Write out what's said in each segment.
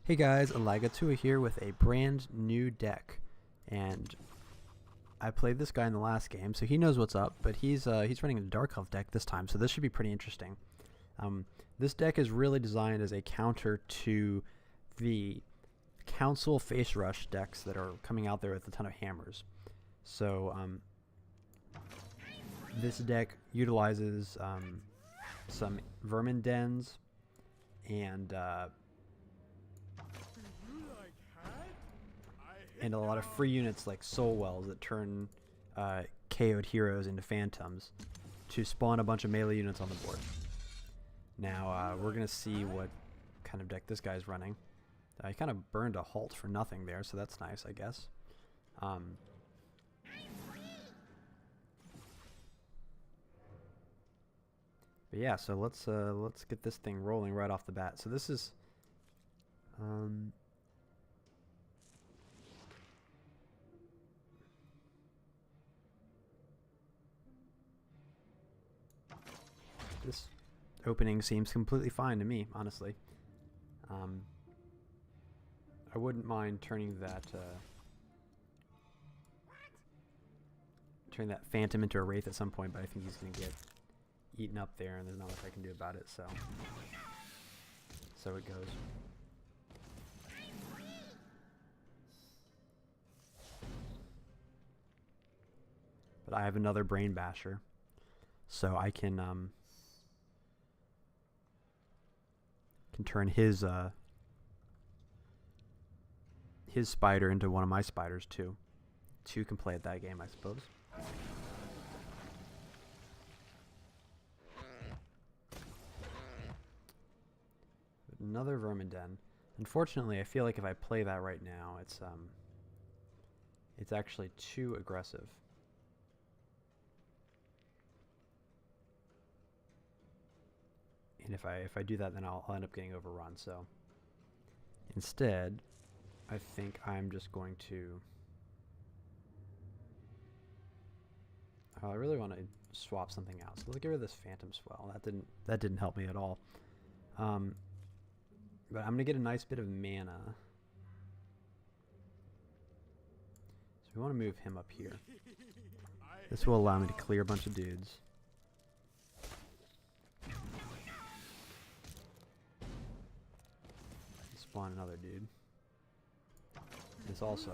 Hey guys, Elagatua here with a brand new deck, and I played this guy in the last game, so he knows what's up. But he's running a Dark Elf deck this time, so this should be pretty interesting. This deck is really designed as a counter to the Council Face Rush decks that are coming out there with a ton of hammers. So this deck utilizes some Vermin Dens and a lot of free units like Soul Wells that turn KO'd heroes into phantoms to spawn a bunch of melee units on the board. Now we're going to see what kind of deck this guy's running. He kind of burned a halt for nothing there, so that's nice, I guess. But yeah, so let's get this thing rolling right off the bat. So this is this opening seems completely fine to me, honestly. I wouldn't mind turning that phantom into a wraith at some point, but I think he's gonna get eaten up there, and there's not much I can do about it. So it goes. But I have another Brain Basher, so I can turn his spider into one of my spiders too. Two can play at that game, I suppose. Another Vermin Den. Unfortunately, I feel like if I play that right now, it's actually too aggressive. And if I do that, then I'll end up getting overrun. So instead, I think I'm just going to. I really want to swap something out. So let's get rid of this Phantom Swell. That didn't help me at all. But I'm gonna get a nice bit of mana. So we want to move him up here. This will allow me to clear a bunch of dudes. Spawn another dude. This also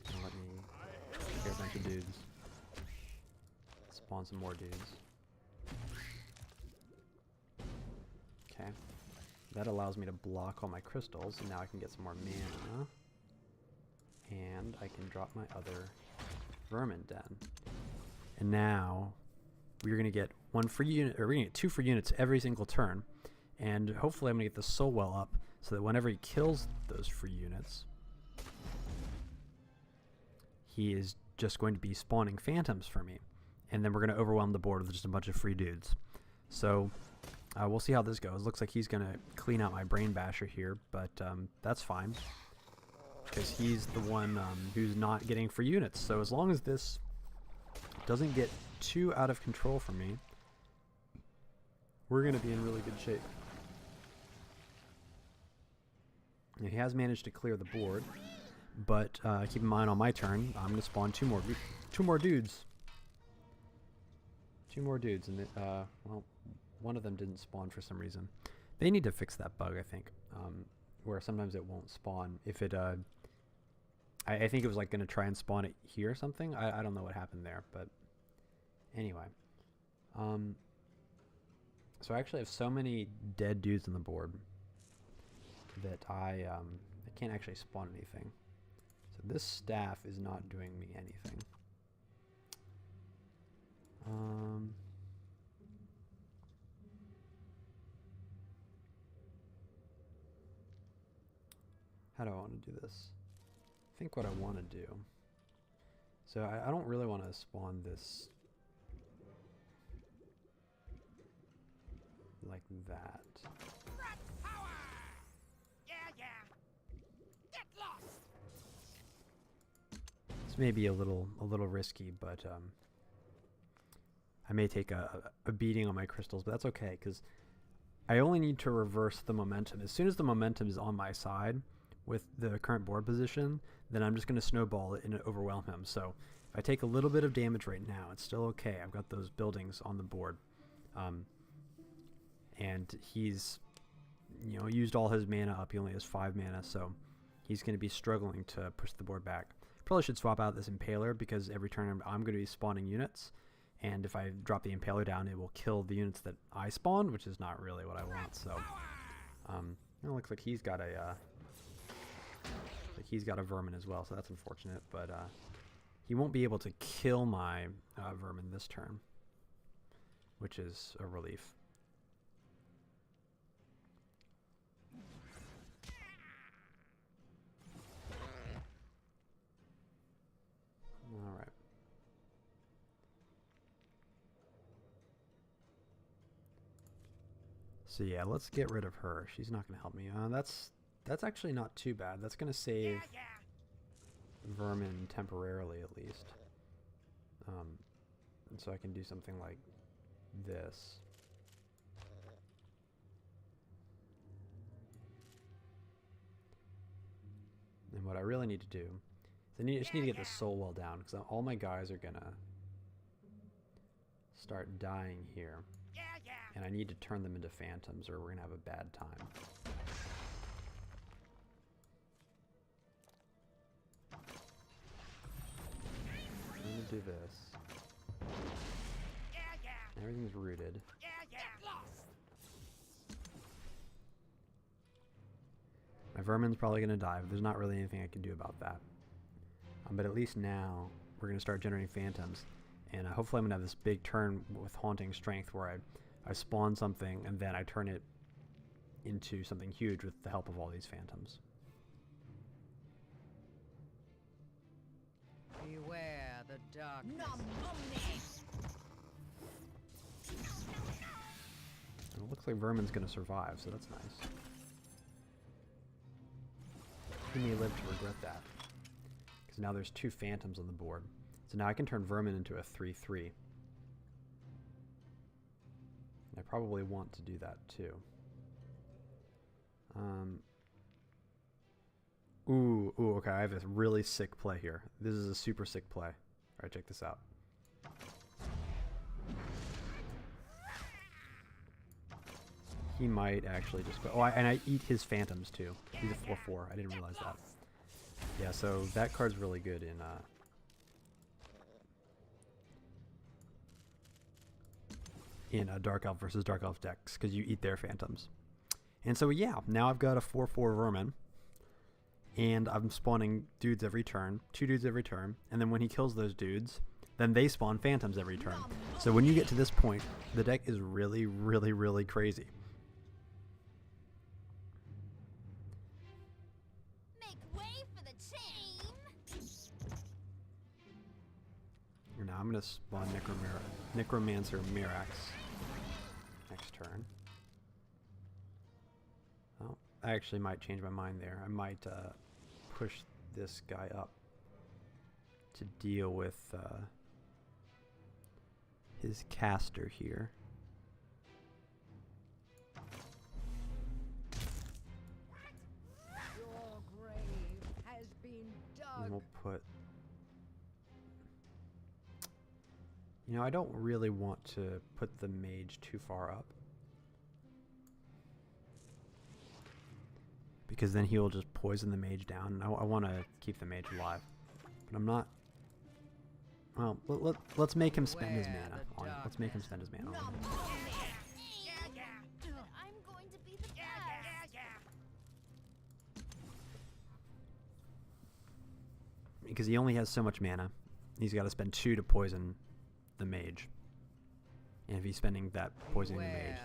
will let me clear a bunch of dudes. Spawn some more dudes. Okay. That allows me to block all my crystals, and now I can get some more mana. And I can drop my other Vermin Den. And now we're gonna get one free unit, or we're gonna get 2 free units every single turn. And hopefully I'm gonna get the Soul Well up so that whenever he kills those free units, he is just going to be spawning phantoms for me. And then we're gonna overwhelm the board with just a bunch of free dudes. So we'll see how this goes. Looks like he's gonna clean out my Brain Basher here, but that's fine because he's the one who's not getting free units. So as long as this doesn't get too out of control for me, we're gonna be in really good shape. And he has managed to clear the board, but keep in mind on my turn, I'm gonna spawn two more dudes. Two more dudes, and well, one of them didn't spawn for some reason. They need to fix that bug, I think, where sometimes it won't spawn. If it, I think it was like going to try and spawn it here or something. I don't know what happened there, but anyway. So I actually have so many dead dudes on the board that I can't actually spawn anything. So this staff is not doing me anything. How do I want to do this? I think what I want to do. So I don't really want to spawn this like that. This may be a little risky, but I may take a beating on my crystals, but that's okay because I only need to reverse the momentum. As soon as the momentum is on my side with the current board position, then I'm just going to snowball it and overwhelm him. So if I take a little bit of damage right now, it's still okay. I've got those buildings on the board. And he's, you know, used all his mana up. He only has 5 mana, so he's going to be struggling to push the board back. Probably should swap out this Impaler because every turn I'm going to be spawning units. And if I drop the Impaler down, it will kill the units that I spawned, which is not really what I want. So, it looks like he's got a vermin as well, so that's unfortunate. But he won't be able to kill my vermin this turn, which is a relief. All right. So yeah, let's get rid of her. She's not going to help me. That's actually not too bad. That's going to save vermin temporarily, at least. And so I can do something like this. And what I really need to do is I just need to get the soul well down, because all my guys are going to start dying here. And I need to turn them into phantoms or we're going to have a bad time. I'm going to do this. Everything's rooted. My vermin's probably going to die, but there's not really anything I can do about that. But at least now we're going to start generating phantoms. And hopefully I'm going to have this big turn with Haunting Strength where I spawn something and then I turn it into something huge with the help of all these phantoms. Beware the darkness. And it looks like vermin's going to survive, so that's nice. He may live to regret that, because now there's 2 phantoms on the board. So now I can turn vermin into a 3/3. I probably want to do that too. Ooh, okay, I have a really sick play here. This is a super sick play. Alright, check this out. He might actually just go... Oh, and I eat his phantoms too. He's a 4/4. I didn't realize that. Yeah, so that card's really good in Dark Elf versus Dark Elf decks, because you eat their phantoms. And so yeah, now I've got a 4/4 vermin, and I'm spawning dudes every turn, 2 dudes every turn, and then when he kills those dudes, then they spawn phantoms every turn. So when you get to this point, the deck is really, really, really crazy. Make way for the chain. And now I'm going to spawn Necromancer Mirax next turn. Oh, I actually might change my mind there. I might push this guy up to deal with his caster here. Your grave has been dug. And we'll put... You know, I don't really want to put the mage too far up, because then he will just poison the mage down. I want to keep the mage alive, but I'm not... Well, let's make him spend his mana on it. Let's make him spend his mana on it. I'm going to be the best. Because he only has so much mana. He's got to spend 2 to poison the mage. And if he's spending that poisoning the mage,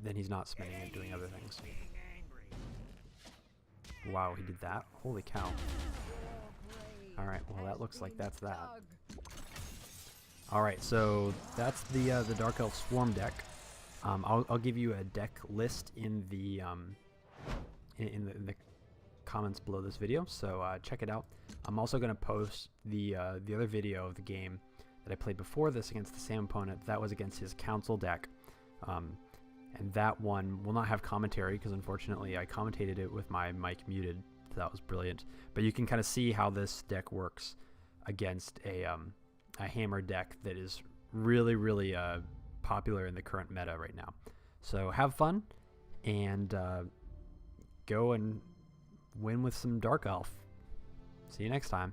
then he's not spending it doing other things. Wow, he did that? Holy cow. Alright, well that looks like that's that. Alright, so that's the Dark Elf Swarm deck. I'll give you a deck list in the comments below this video, so check it out. I'm also going to post the other video of the game that I played before this against the same opponent. That was against his council deck. And that one will not have commentary because unfortunately I commentated it with my mic muted. So that was brilliant. But you can kind of see how this deck works against a hammer deck that is really, really popular in the current meta right now. So have fun and go and win with some Dark Elf. See you next time.